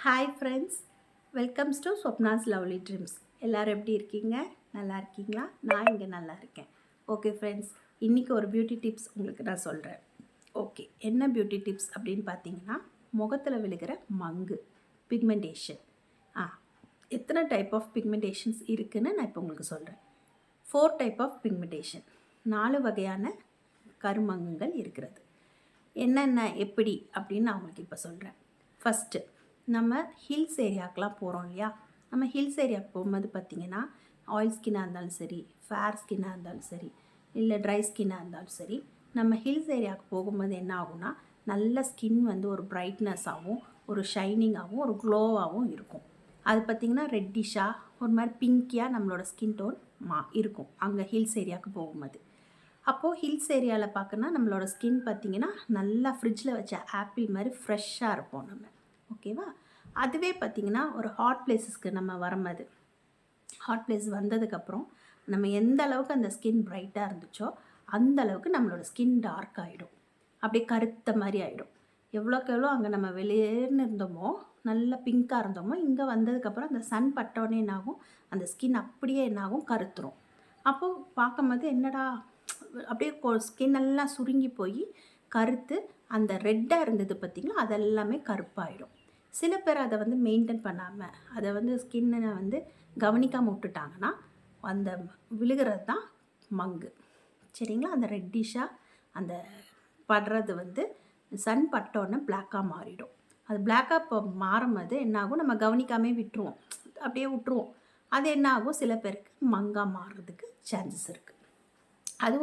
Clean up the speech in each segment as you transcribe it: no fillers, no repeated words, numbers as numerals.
Hi friends, welcomes to Swapna's lovely dreams. எல்லோரும் எப்படி இருக்கீங்க? நல்லா இருக்கீங்களா? நான் இங்கே நல்லா இருக்கேன். ஓகே ஃப்ரெண்ட்ஸ், இன்றைக்கி ஒரு பியூட்டி டிப்ஸ் உங்களுக்கு நான் சொல்கிறேன். ஓகே, என்ன பியூட்டி டிப்ஸ் அப்படின்னு பார்த்தீங்கன்னா, முகத்தில் விழுகிற மங்கு, பிக்மெண்டேஷன். எத்தனை டைப் ஆஃப் பிக்மெண்டேஷன்ஸ் இருக்குதுன்னு நான் இப்போ உங்களுக்கு சொல்கிறேன். 4 டைப் ஆஃப் பிக்மெண்டேஷன், 4 வகையான கருமங்குகள் இருக்கிறது. என்னென்ன எப்படி அப்படின்னு நான் உங்களுக்கு இப்போ சொல்கிறேன். ஃபஸ்ட்டு, நம்ம ஹில்ஸ் ஏரியாவுக்கெலாம் போகிறோம் இல்லையா? நம்ம ஹில்ஸ் ஏரியாவுக்கு போகும்போது பார்த்திங்கன்னா, ஆயில் ஸ்கின்னாக இருந்தாலும் சரி, ஃபேர் ஸ்கின்னாக இருந்தாலும் சரி, இல்லை ட்ரை ஸ்கின்னாக இருந்தாலும் சரி, நம்ம ஹில்ஸ் ஏரியாவுக்கு போகும்போது என்ன ஆகும்னா, நல்ல ஸ்கின் வந்து ஒரு பிரைட்னஸாகவும், ஒரு ஷைனிங்காகவும், ஒரு க்ளோவாகவும் இருக்கும். அது பார்த்திங்கன்னா ரெட்டிஷாக ஒரு மாதிரி பிங்கியாக நம்மளோட ஸ்கின் டோன் இருக்கும் அங்கே ஹில்ஸ் ஏரியாவுக்கு போகும்போது. அப்போது ஹில்ஸ் ஏரியாவில் பார்க்கணுன்னா நம்மளோட ஸ்கின் பார்த்திங்கன்னா நல்லா ஃப்ரிட்ஜில் வச்ச ஆப்பிள் மாதிரி ஃப்ரெஷ்ஷாக இருப்போம் நம்ம. ஓகேவா? அதுவே பார்த்திங்கன்னா ஒரு ஹாட் பிளேஸஸ்க்கு நம்ம வரும்போது, ஹாட் பிளேஸ் வந்ததுக்கப்புறம் நம்ம எந்த அளவுக்கு அந்த ஸ்கின் பிரைட்டாக இருந்துச்சோ அந்த அளவுக்கு நம்மளோட ஸ்கின் டார்க் ஆகிடும், அப்படியே கருத்த மாதிரி ஆகிடும். எவ்வளோக்கு எவ்வளோ அங்கே நம்ம வெளியேன்னு இருந்தோமோ, நல்ல பிங்க்காக இருந்தோமோ, இங்கே வந்ததுக்கப்புறம் அந்த சன் பட்டோடனே என்னாகும், அந்த ஸ்கின் அப்படியே என்னாகும், கருத்துரும். அப்போது பார்க்கும்போது என்னடா அப்படியே ஸ்கின் எல்லாம் சுருங்கி போய் கருத்து அந்த ரெட்டாக இருந்தது பார்த்திங்களா, அதெல்லாமே கருப்பாயிடும். சில பேர் அதை வந்து மெயின்டைன் பண்ணாமல், அதை வந்து ஸ்கின்னை வந்து கவனிக்காமல் விட்டுட்டாங்கன்னா அந்த விழுகிறது தான் மங்கு. சரிங்களா? அந்த ரெட்டிஷாக அந்த படுறது வந்து சன் பட்டோன்னு பிளாக்காக மாறிடும். அது பிளாக்காக இப்போ மாறும்போது என்னாகும், நம்ம கவனிக்காமே விட்டுருவோம், அப்படியே விட்டுருவோம். அது என்னாகும், சில பேருக்கு மங்காக மாறுறதுக்கு சான்சஸ் இருக்குது. அது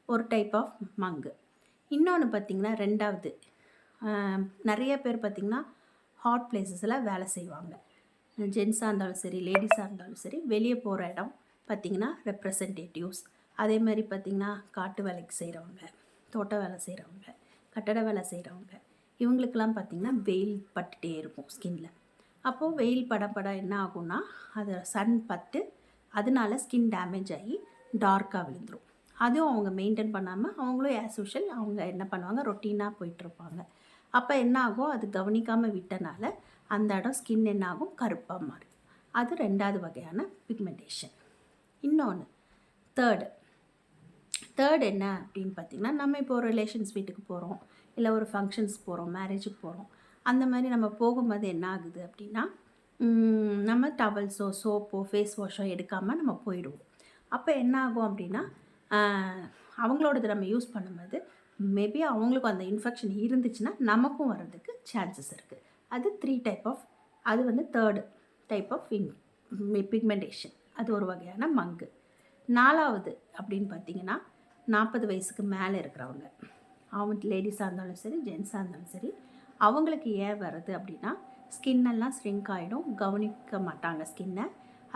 ஒரு டைப் ஆஃப் மங்கு. இன்னொன்று பார்த்திங்கன்னா, ரெண்டாவது, நிறைய பேர் பார்த்திங்கன்னா ஹாட் பிளேஸஸில் வேலை செய்வாங்க. ஜென்ஸாக இருந்தாலும் சரி, லேடிஸாக இருந்தாலும் சரி, வெளியே போகிற இடம் பார்த்திங்கன்னா ரெப்ரசன்டேட்டிவ்ஸ், அதே மாதிரி பார்த்திங்கன்னா காட்டு வேலைக்கு செய்கிறவங்க, தோட்ட வேலை செய்கிறவங்க, கட்டட வேலை செய்கிறவங்க, இவங்களுக்கெல்லாம் பார்த்திங்கன்னா வெயில் பட்டுகிட்டே இருக்கும் ஸ்கின்னில். அப்போது வெயில் பட என்ன ஆகும்னா, அது சன் பட்டு அதனால ஸ்கின் டேமேஜ் ஆகி டார்க்காக விழுந்துடும். அதுவும் அவங்க மெயின்டைன் பண்ணாமல் அவங்களும் ஆஸ் யூஷுவல் அவங்க என்ன பண்ணுவாங்க, ரொட்டீனாக போயிட்டுருப்பாங்க. அப்போ என்ன ஆகும், அது கவனிக்காமல் விட்டனால அந்த இடம் ஸ்கின் என்ன ஆகும், கருப்பாக மாறும். அது ரெண்டாவது வகையான பிக்மெண்டேஷன். இன்னொன்று தேர்ட் என்ன அப்படின்னு பார்த்திங்கன்னா, நம்ம இப்போ ஒரு ரிலேஷன்ஸ் வீட்டுக்கு போகிறோம், இல்லை ஒரு ஃபங்க்ஷன்ஸ் போகிறோம், மேரேஜுக்கு போகிறோம். அந்த மாதிரி நம்ம போகும்போது என்ன ஆகுது அப்படின்னா, நம்ம டவல்ஸோ சோப்போ ஃபேஸ் வாஷோ எடுக்காமல் நம்ம போயிடுவோம். அப்போ என்ன ஆகும் அப்படின்னா, அவங்களோடது நம்ம யூஸ் பண்ணும்போது மேபி அவங்களுக்கும் அந்த இன்ஃபெக்ஷன் இருந்துச்சுன்னா நமக்கும் வர்றதுக்கு சான்சஸ் இருக்குது. அது 3 டைப் ஆஃப், அது வந்து தேர்டு டைப் ஆஃப் பிக்மெண்டேஷன். அது ஒரு வகையான மங்கு. 4வது அப்படின்னு பார்த்திங்கன்னா, 40 வயசுக்கு மேலே இருக்கிறவங்க, அவங்க லேடிஸாக இருந்தாலும் சரி, ஜென்ஸாக இருந்தாலும் சரி, அவங்களுக்கு ஏன் வருது அப்படின்னா, ஸ்கின்னெல்லாம் ஸ்ரிங்க் ஆகிடும், கவனிக்க மாட்டாங்க ஸ்கின்னை.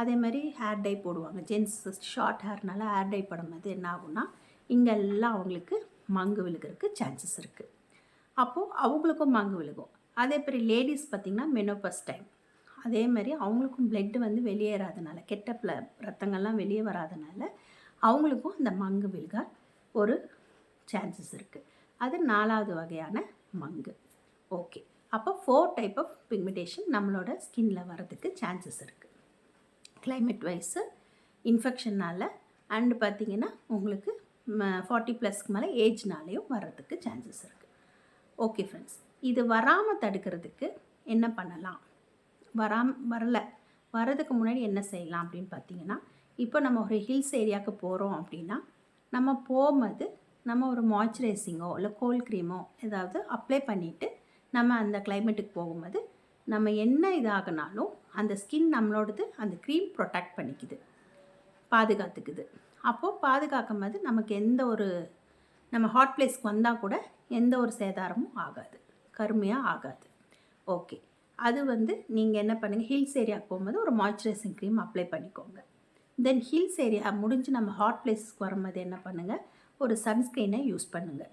அதே மாதிரி ஹேர் டை போடுவாங்க. ஜென்ஸ் ஷார்ட் ஹேர்னால ஹேர் டை போடும்போது என்ன ஆகும்னா, இங்கெல்லாம் அவங்களுக்கு மங்கு விழுகிறதுக்கு சான்சஸ் இருக்குது. அப்போது அவங்களுக்கும் மங்கு விழுகும். அதே மாதிரி லேடிஸ் பார்த்திங்கன்னா மெனோபஸ் டைம், அதே மாதிரி அவங்களுக்கும் பிளட்டு வந்து வெளியேறாதனால, கெட்ட ரத்தங்கள்லாம் வெளியே வராதனால அவங்களுக்கும் அந்த மங்கு விழுக ஒரு சான்சஸ் இருக்குது. அது 4வது வகையான மங்கு. ஓகே, அப்போ 4 டைப் ஆஃப் பிக்மெண்டேஷன் நம்மளோட ஸ்கின்னில் வர்றதுக்கு சான்சஸ் இருக்குது. கிளைமேட் வைஸு, இன்ஃபெக்ஷனால், அண்டு பார்த்திங்கன்னா உங்களுக்கு 40+ மேலே ஏஜ்னாலேயும் வர்றதுக்கு சான்சஸ் இருக்குது. ஓகே ஃப்ரெண்ட்ஸ், இது வராமல் தடுக்கிறதுக்கு என்ன பண்ணலாம், வர்றதுக்கு முன்னாடி என்ன செய்யலாம் அப்படின்னு பார்த்திங்கன்னா, இப்போ நம்ம ஒரு ஹில்ஸ் ஏரியாவுக்கு போகிறோம் அப்படின்னா, நம்ம போகும்போது நம்ம ஒரு மாய்ஸ்சரைசிங்கோ இல்லை கோல்ட் க்ரீமோ ஏதாவது அப்ளை பண்ணிவிட்டு நம்ம அந்த கிளைமேட்டுக்கு போகும்போது நம்ம என்ன இதாகனாலும் அந்த ஸ்கின் நம்மளோடது அந்த க்ரீம் ப்ரொடெக்ட் பண்ணிக்குது, பாதுகாத்துக்குது. அப்போது பாதுகாக்கும் போது நமக்கு எந்த ஒரு, நம்ம ஹாட் பிளேஸ்க்கு வந்தால் கூட எந்த ஒரு சேதாரமும் ஆகாது, கருமையாக ஆகாது. ஓகே, அது வந்து நீங்கள் என்ன பண்ணுங்கள், ஹில்ஸ் ஏரியாவுக்கு போகும்போது ஒரு மாய்ஸ்சரைசிங் க்ரீம் அப்ளை பண்ணிக்கோங்க. தென் ஹில்ஸ் ஏரியா முடிஞ்சு நம்ம ஹாட் பிளேஸஸ்க்கு வரும்போது என்ன பண்ணுங்கள், ஒரு சன்ஸ்க்ரீனை யூஸ் பண்ணுங்கள்.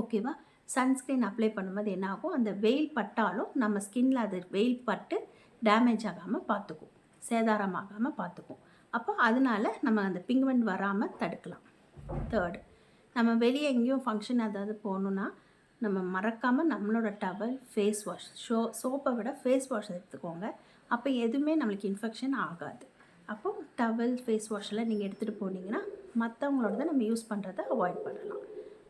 ஓகேவா? சன்ஸ்க்ரீன் அப்ளை பண்ணும்போது என்ன ஆகும், அந்த வெயில் பட்டாலும் நம்ம ஸ்கின்னில் அது வெயில் பட்டு டேமேஜ் ஆகாமல் பார்த்துக்கும், சேதாரமாகாமல் பார்த்துக்கும். அப்போ அதனால் நம்ம அந்த பிக்மெண்ட் வராமல் தடுக்கலாம். தேர்டு, நம்ம வெளியே எங்கேயும் ஃபங்க்ஷன் ஏதாவது போகணுன்னா நம்ம மறக்காமல் நம்மளோட டவல், ஃபேஸ் வாஷ், சோப்பை விட ஃபேஸ் வாஷ் எடுத்துக்கோங்க. அப்போ எதுவுமே நம்மளுக்கு இன்ஃபெக்ஷன் ஆகாது. அப்போ டவல், ஃபேஸ் வாஷெல்லாம் நீங்கள் எடுத்துகிட்டு போனீங்கன்னா மற்றவங்களோட நம்ம யூஸ் பண்ணுறதை அவாய்ட் பண்ணலாம்.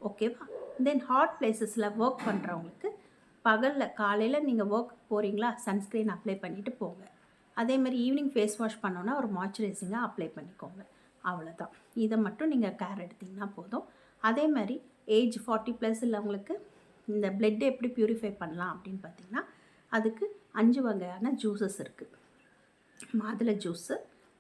ஓகேவா? தென் ஹாட் பிளேசஸில் ஒர்க் பண்ணுறவங்களுக்கு பகலில் காலையில் நீங்கள் ஒர்க் போகிறீங்களா, சன்ஸ்க்ரீன் அப்ளை பண்ணிவிட்டு போங்க. அதேமாதிரி ஈவினிங் ஃபேஸ் வாஷ் பண்ணோன்னா ஒரு மாய்ஸ்சரைசிங்காக அப்ளை பண்ணிக்கோங்க. அவ்வளோதான். இதை மட்டும் நீங்கள் கேர் எடுத்திங்கன்னா போதும். அதே மாதிரி ஏஜ் 40+ உள்ளவங்களுக்கு இந்த பிளட்டை எப்படி ப்யூரிஃபை பண்ணலாம் அப்படின்னு பார்த்திங்கன்னா, அதுக்கு 5 வகையான ஜூஸஸ் இருக்குது. மாதுளை juice,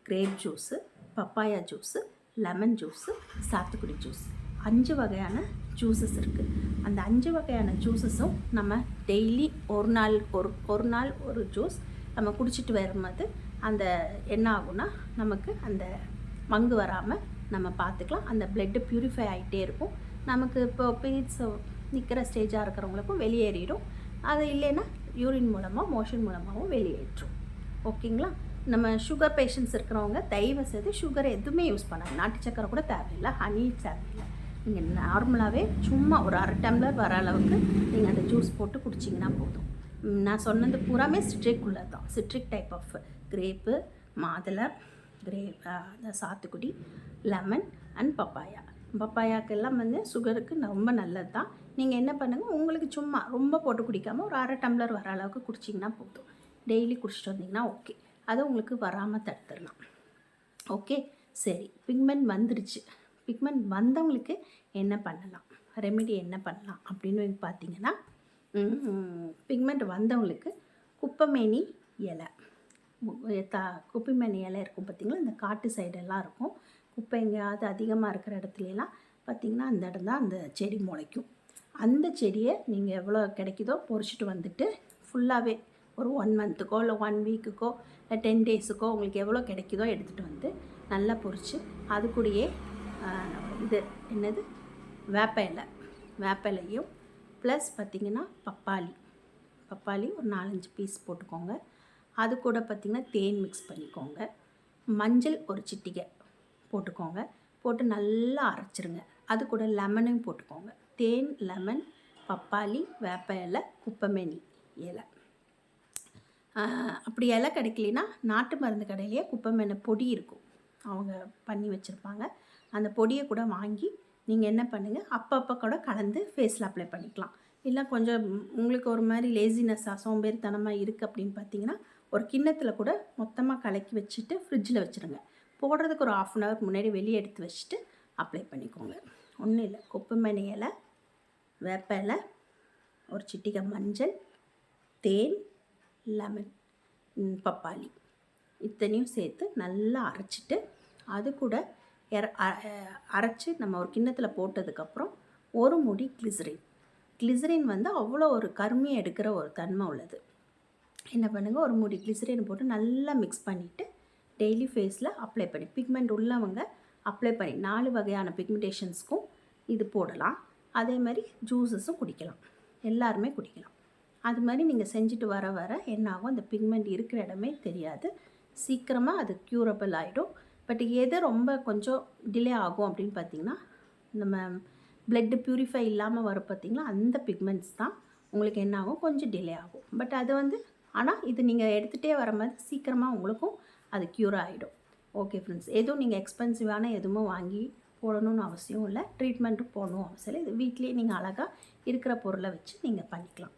grape juice, papaya juice, lemon juice, சாத்துக்குடி ஜூஸ், 5 வகையான ஜூஸஸ் இருக்குது. அந்த 5 வகையான ஜூஸஸும் நம்ம டெய்லி ஒரு நாள் ஒரு ஜூஸ் நம்ம குடிச்சிட்டு வரும்போது அந்த என்ன ஆகும்னா நமக்கு அந்த மங்கு வராமல் நம்ம பார்த்துக்கலாம். அந்த பிளட்டு ப்யூரிஃபை ஆகிட்டே இருக்கும். நமக்கு இப்போ பீரியட்ஸ் நிற்கிற ஸ்டேஜாக இருக்கிறவங்களுக்கும் வெளியேறிடும். அது இல்லைன்னா யூரின் மூலமாக, மோஷன் மூலமாகவும் வெளியேற்றும். ஓகேங்களா? நம்ம சுகர் பேஷண்ட்ஸ் இருக்கிறவங்க தயவு செய்து சுகர் எதுவுமே யூஸ் பண்ணாங்க. நாட்டு சக்கரை கூட தேவையில்லை, ஹனி தேவையில்லை. நீங்கள் நார்மலாகவே சும்மா ஒரு 1/2 டம்ளர் வர அளவுக்கு நீங்கள் அந்த ஜூஸ் போட்டு குடிச்சிங்கன்னா போதும். நான் சொன்னது பூராமே சிட்ரிக் உள்ளது தான். சிட்ரிக் டைப் ஆஃப் கிரேப்பு, மாதுளை, சாத்துக்குடி, லெமன் அண்ட் பப்பாயா. பப்பாயாக்கெல்லாம் சுகருக்கு ரொம்ப நல்லது தான். நீங்கள் என்ன பண்ணுங்கள், உங்களுக்கு சும்மா ரொம்ப போட்டு குடிக்காமல் ஒரு 1/2 டம்ளர் வர அளவுக்கு குடிச்சிங்கன்னா போதும். டெய்லி குடிச்சிட்டு வந்தீங்கன்னா ஓகே. அதை உங்களுக்கு வராமல் தடுத்துடலாம். ஓகே, சரி. பிக்மெண்ட் வந்துருச்சு. பிக்மெண்ட் வந்தவங்களுக்கு என்ன பண்ணலாம், ரெமெடி என்ன பண்ணலாம் அப்படின்னு பார்த்தீங்கன்னா, பிக்மெண்ட் வந்தவங்களுக்கு குப்பைமேனி இலை, குப்பைமேனி இலை இருக்கும் பார்த்திங்களா, இந்த காட்டு சைடெல்லாம் இருக்கும். குப்பை எங்கேயாவது அதிகமாக இருக்கிற இடத்துலலாம் பார்த்திங்கன்னா அந்த இடம் தான் அந்த செடி முளைக்கும். அந்த செடியை நீங்கள் எவ்வளோ கிடைக்குதோ பொறிச்சிட்டு வந்துட்டு ஃபுல்லாகவே ஒரு 1 மந்த்துக்கோ இல்லை 1 வீக்குக்கோ இல்லை 10 டேஸுக்கோ உங்களுக்கு எவ்வளோ கிடைக்குதோ எடுத்துகிட்டு வந்து நல்லா பொறிச்சு அது கூடயே இது என்னது வேப்ப இலையும் ப்ளஸ் பார்த்திங்கன்னா பப்பாளி ஒரு 4-5 பீஸ் போட்டுக்கோங்க. அது கூட பார்த்திங்கன்னா தேன் மிக்ஸ் பண்ணிக்கோங்க. மஞ்சள் ஒரு சிட்டிகை போட்டுக்கோங்க. போட்டு நல்லா அரைச்சிருங்க. அது கூட லெமனையும் போட்டுக்கோங்க. தேன், லெமன், பப்பாளி, வேப்ப இலை, குப்பைமேனி இலை. அப்படி இலை கிடைக்கலனா நாட்டு மருந்து கடையிலேயே குப்பைமேனி பொடி இருக்கும், அவங்க பண்ணி வச்சுருப்பாங்க. அந்த பொடியை கூட வாங்கி நீங்கள் என்ன பண்ணுங்கள், அப்பப்போ கூட கலந்து ஃபேஸில் அப்ளை பண்ணிக்கலாம். இல்லை கொஞ்சம் உங்களுக்கு ஒரு மாதிரி லேசினஸ்ஸாக சோம்பேறித்தனமாக இருக்குது அப்படின்னு பார்த்தீங்கன்னா ஒரு கிண்ணத்தில் கூட மொத்தமாக கலக்கி வச்சுட்டு ஃப்ரிட்ஜில் வச்சுருங்க. போடுறதுக்கு ஒரு 1/2 hour முன்னாடி வெளியே எடுத்து வச்சுட்டு அப்ளை பண்ணிக்கோங்க. ஒன்றும் இல்லை, குப்பைமேனி இலை, வேப்ப இலை, ஒரு சிட்டிகை மஞ்சள், தேன், லெமன், பப்பாளி இத்தனையும் சேர்த்து நல்லா அரைச்சிட்டு அது கூட அரைச்சி நம்ம ஒரு கிண்ணத்தில் போட்டதுக்கப்புறம் ஒரு முடி கிளிசரின் அவ்வளோ ஒரு கருமையை எடுக்கிற ஒரு தன்மை உள்ளது. என்ன பண்ணுங்கள், ஒரு முடி கிளிசரின் போட்டு நல்லா மிக்ஸ் பண்ணிவிட்டு டெய்லி ஃபேஸில் அப்ளை பண்ணி பிக்மெண்ட் உள்ளவங்க அப்ளை பண்ணி 4 வகையான பிக்மெண்டேஷன்ஸ்க்கும் இது போடலாம். அதே மாதிரி ஜூஸஸும் குடிக்கலாம், எல்லாருமே குடிக்கலாம். அது மாதிரி நீங்கள் செஞ்சுட்டு வர வர என்னாகும், அந்த பிக்மெண்ட் இருக்கிற இடமே தெரியாது. சீக்கிரமாக அது க்யூரபிள் ஆகிடும். பட் எது ரொம்ப கொஞ்சம் டிலே ஆகும் அப்படின்னு பார்த்திங்கன்னா, நம்ம பிளட்டு ப்யூரிஃபை இல்லாமல் வரும் பார்த்திங்களா, அந்த பிக்மெண்ட்ஸ் தான் உங்களுக்கு என்ன ஆகும், கொஞ்சம் டிலே ஆகும். பட் அது ஆனால் இது நீங்கள் எடுத்துகிட்டே வர மாதிரி சீக்கிரமாக உங்களுக்கும் அது க்யூர் ஆகிடும். ஓகே ஃப்ரெண்ட்ஸ், எதுவும் நீங்கள் எக்ஸ்பென்சிவான எதுவும் வாங்கி போடணும்னு அவசியம் இல்லை, ட்ரீட்மெண்ட்டும் போடணும் அவசியம் இல்லை. இது வீட்லேயே நீங்கள் அழகாக இருக்கிற பொருளை வச்சு நீங்கள் பண்ணிக்கலாம்.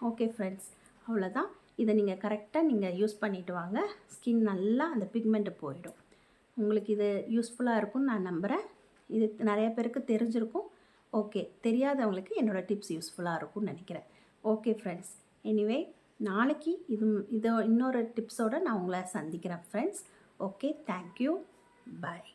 ஓகே ஃப்ரெண்ட்ஸ், அவ்வளோதான். இதை நீங்கள் கரெக்டாக நீங்கள் யூஸ் பண்ணிவிட்டு வாங்க. ஸ்கின் நல்லா அந்த பிக்மெண்ட்டு போயிடும். உங்களுக்கு இது யூஸ்ஃபுல்லாக இருக்கும்னு நான் நம்புகிறேன். இது நிறைய பேருக்கு தெரிஞ்சிருக்கும். ஓகே, தெரியாதவங்களுக்கு என்னோடய டிப்ஸ் யூஸ்ஃபுல்லாக இருக்கும்னு நினைக்கிறேன். ஓகே ஃப்ரெண்ட்ஸ், எனிவே நாளைக்கு இன்னொரு டிப்ஸோடு நான் உங்களை சந்திக்கிறேன் ஃப்ரெண்ட்ஸ். ஓகே, தேங்க்யூ, பாய்.